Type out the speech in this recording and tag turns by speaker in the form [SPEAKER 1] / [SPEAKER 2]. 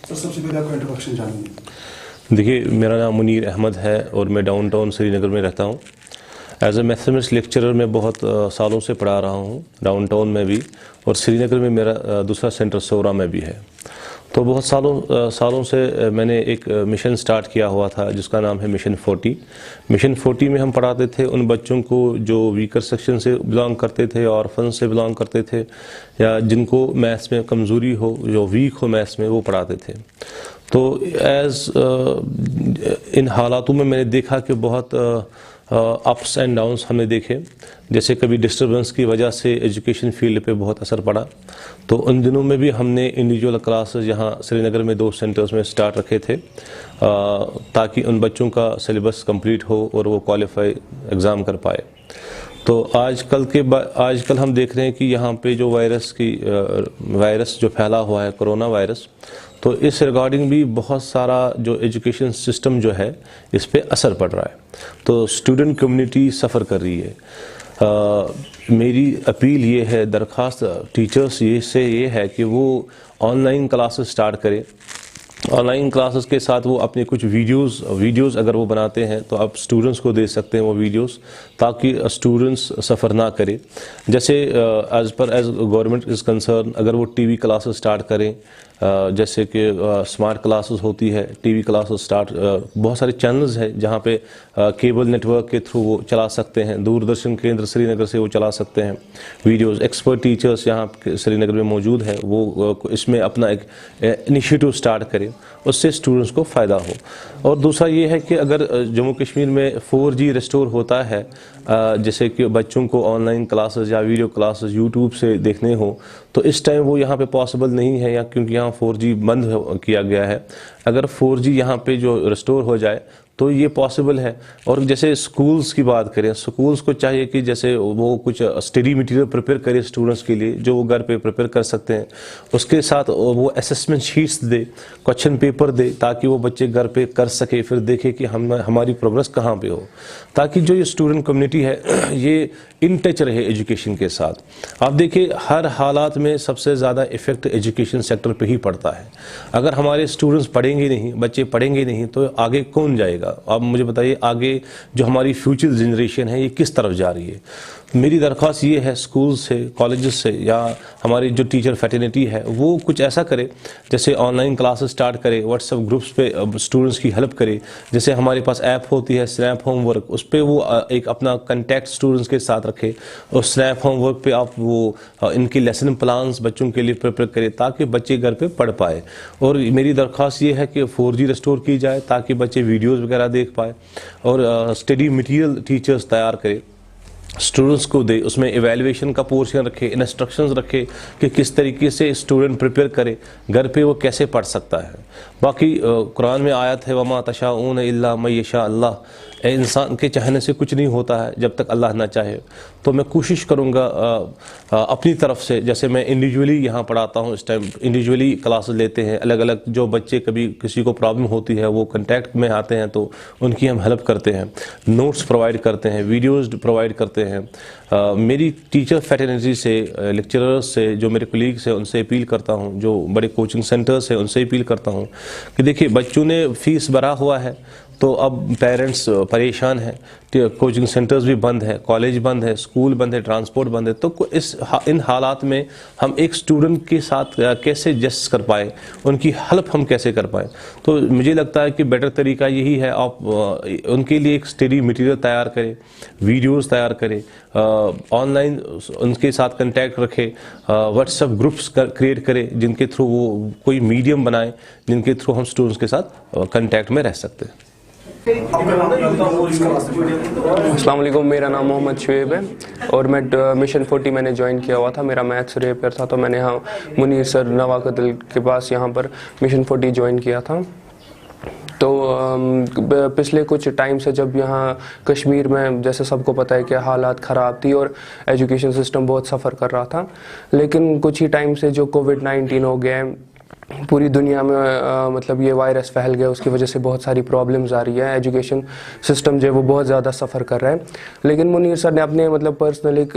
[SPEAKER 1] سر سب سے پہلے آپ کا انٹروڈکشن جانیں گے.
[SPEAKER 2] دیکھیے میرا نام منیر احمد ہے اور میں ڈاؤن ٹاؤن سری نگر میں رہتا ہوں. ایز اے میتھمیٹکس لیکچرر میں بہت سالوں سے پڑھا رہا ہوں ڈاؤن ٹاؤن میں بھی, اور سری نگر میں میرا دوسرا سینٹر سورا میں بھی ہے. تو بہت سالوں سے میں نے ایک مشن سٹارٹ کیا ہوا تھا جس کا نام ہے مشن 40. مشن 40 میں ہم پڑھاتے تھے ان بچوں کو جو ویکر سیکشن سے بلانگ کرتے تھے, آرفن سے بلانگ کرتے تھے, یا جن کو میتھس میں کمزوری ہو, جو ویک ہو میتھس میں, وہ پڑھاتے تھے. تو ان حالاتوں میں نے دیکھا کہ بہت اپس اینڈ ڈاؤنس ہم نے دیکھے. جیسے کبھی ڈسٹربنس کی وجہ سے ایجوکیشن فیلڈ پہ بہت اثر پڑا. تو ان دنوں میں بھی ہم نے انڈیویجول کلاسز یہاں سری نگر میں 2 سینٹرز میں سٹارٹ رکھے تھے تاکہ ان بچوں کا سلیبس کمپلیٹ ہو اور وہ کوالیفائی ایگزام کر پائے. تو آج کل ہم دیکھ رہے ہیں کہ یہاں پہ جو وائرس جو پھیلا ہوا ہے, کرونا وائرس, تو اس ریگارڈنگ بھی بہت سارا جو ایجوکیشن سسٹم جو ہے اس پہ اثر پڑ رہا ہے. تو اسٹوڈنٹ کمیونٹی سفر کر رہی ہے. میری اپیل یہ ہے, درخواست ٹیچرس سے یہ ہے کہ وہ آن لائن کلاسز سٹارٹ کریں. آن لائن کلاسز کے ساتھ وہ اپنے کچھ ویڈیوز اگر وہ بناتے ہیں تو آپ اسٹوڈنٹس کو دے سکتے ہیں وہ ویڈیوز, تاکہ اسٹوڈنٹس سفر نہ کرے. جیسے ایز گورنمنٹ از کنسرن, اگر وہ ٹی وی کلاسز سٹارٹ کریں, جیسے کہ اسمارٹ کلاسز ہوتی ہے, ٹی وی کلاسز سٹارٹ, بہت سارے چینلز ہیں جہاں پہ کیبل نیٹ ورک کے تھرو وہ چلا سکتے ہیں. دوردرشن کیندر سری نگر سے وہ چلا سکتے ہیں ویڈیوز. ایکسپرٹ ٹیچرس یہاں سری نگر میں موجود ہیں, وہ اس میں اپنا ایک انیشیٹو سٹارٹ کریں, اس سے اسٹوڈنٹس کو فائدہ ہو. اور دوسرا یہ ہے کہ اگر جموں کشمیر میں 4G ریسٹور ہوتا ہے, جیسے کہ بچوں کو آن لائن کلاسز یا ویڈیو کلاسز یوٹیوب سے دیکھنے ہوں, تو اس ٹائم وہ یہاں پہ پاسبل نہیں ہے, یا کیونکہ یہاں 4G بند کیا گیا ہے. اگر 4G یہاں پہ جو ریسٹور ہو جائے تو یہ پاسبل ہے. اور جیسے اسکولز کی بات کریں, اسکولز کو چاہیے کہ جیسے وہ کچھ اسٹڈی مٹیریل پریپیئر کرے اسٹوڈنٹس کے لیے, جو وہ گھر پہ پریپیئر کر سکتے ہیں. اس کے ساتھ وہ اسسمنٹ شیٹس دے, کویشچن پیپر دے, تاکہ وہ بچے گھر پہ کر سکے, پھر دیکھے کہ ہماری پروگرس کہاں پہ ہو, تاکہ جو یہ اسٹوڈنٹ کمیونٹی ہے یہ ان ٹچ رہے ایجوکیشن کے ساتھ. آپ دیکھیں ہر حالات میں سب سے زیادہ ایفیکٹ ایجوکیشن سیکٹر پہ ہی پڑتا ہے. اگر ہمارے اسٹوڈنٹس پڑھیں گے نہیں, بچے پڑھیں گے نہیں, تو آگے کون جائے گا؟ آپ مجھے بتائیے, آگے جو ہماری فیوچر جنریشن ہے یہ کس طرف جا رہی ہے؟ میری درخواست یہ ہے اسکول سے, کالجز سے, یا ہماری جو ٹیچر فیٹرنیٹی ہے وہ کچھ ایسا کرے, جیسے آن لائن کلاسز سٹارٹ کرے, واٹس ایپ گروپس پہ اسٹوڈنٹس کی ہیلپ کرے. جیسے ہمارے پاس ایپ ہوتی ہے سنیپ ہوم ورک, اس پہ وہ ایک اپنا کنٹیکٹ اسٹوڈنٹس کے ساتھ رکھے, اور سنیپ ہوم ورک پہ آپ وہ ان کی لیسن پلانس بچوں کے لیے پریپیئر کرے, تاکہ بچے گھر پہ پڑھ پائے. اور میری درخواست یہ ہے کہ 4G ریسٹور کی جائے, تاکہ بچے ویڈیوز وغیرہ دیکھ پائے, اور اسٹڈی مٹیریل ٹیچرز تیار کرے, اسٹوڈنٹس کو دے. اس میں ایویلویشن کا پورشن رکھے, انسٹرکشنز رکھے کہ کس طریقے سے اسٹوڈنٹ پریپیئر کرے, گھر پہ وہ کیسے پڑھ سکتا ہے. باقی قرآن میں آیت ہے وما تشاءون الا من یشاء اللہ, انسان کے چاہنے سے کچھ نہیں ہوتا ہے جب تک اللہ نہ چاہے. تو میں کوشش کروں گا اپنی طرف سے, جیسے میں انڈیویجولی یہاں پڑھاتا ہوں, اس ٹائم انڈیویجولی کلاسز لیتے ہیں الگ الگ. جو بچے کبھی کسی کو پرابلم ہوتی ہے وہ کنٹیکٹ میں آتے ہیں, تو ان کی ہم ہیلپ کرتے ہیں, نوٹس پرووائڈ کرتے ہیں, ویڈیوز پرووائڈ کرتے ہیں. میری ٹیچر فیٹرنیٹی سے, لیکچررز سے, جو میرے کولیگس ہیں ان سے اپیل کرتا ہوں, جو بڑے کوچنگ سینٹرز ہیں ان سے اپیل کرتا ہوں کہ دیکھیے بچوں نے فیس بھرا ہوا ہے, تو اب پیرنٹس پریشان ہیں, کوچنگ سینٹرز بھی بند ہے, کالج بند ہے, اسکول بند ہے, ٹرانسپورٹ بند ہے. تو ان حالات میں ہم ایک اسٹوڈنٹ کے ساتھ کیسے جسٹ کر پائیں, ان کی ہیلپ ہم کیسے کر پائیں. تو مجھے لگتا ہے کہ بیٹر طریقہ یہی ہے, آپ ان کے لیے ایک اسٹڈی مٹیریل تیار کریں, ویڈیوز تیار کریں, آن لائن ان کے ساتھ کنٹیکٹ رکھے, واٹس ایپ گروپس کریٹ کرے, جن کے تھرو وہ کوئی میڈیم بنائیں, جن کے تھرو ہم اسٹوڈنٹس کے ساتھ کنٹیکٹ میں رہ سکتے ہیں.
[SPEAKER 3] السلام علیکم, میرا نام محمد شعیب ہے اور میں مشن 40 میں نے جوائن کیا ہوا تھا. میرا میتھس ریپیئر تھا, تو میں نے یہاں منیر سر نواقدل کے پاس یہاں پر مشن 40 جوائن کیا تھا. تو پچھلے کچھ ٹائم سے جب یہاں کشمیر میں جیسے سب کو پتہ ہے کہ حالات خراب تھی اور ایجوکیشن سسٹم بہت سفر کر رہا تھا, لیکن کچھ ہی ٹائم سے جو کووڈ-19 ہو گیا ہے پوری دنیا میں, مطلب یہ وائرس پھیل گیا, اس کی وجہ سے بہت ساری پرابلمز آ رہی ہے. ایجوکیشن سسٹم جو ہے وہ بہت زیادہ سفر کر رہا ہے. لیکن منیر سر نے اپنے مطلب پرسنل ایک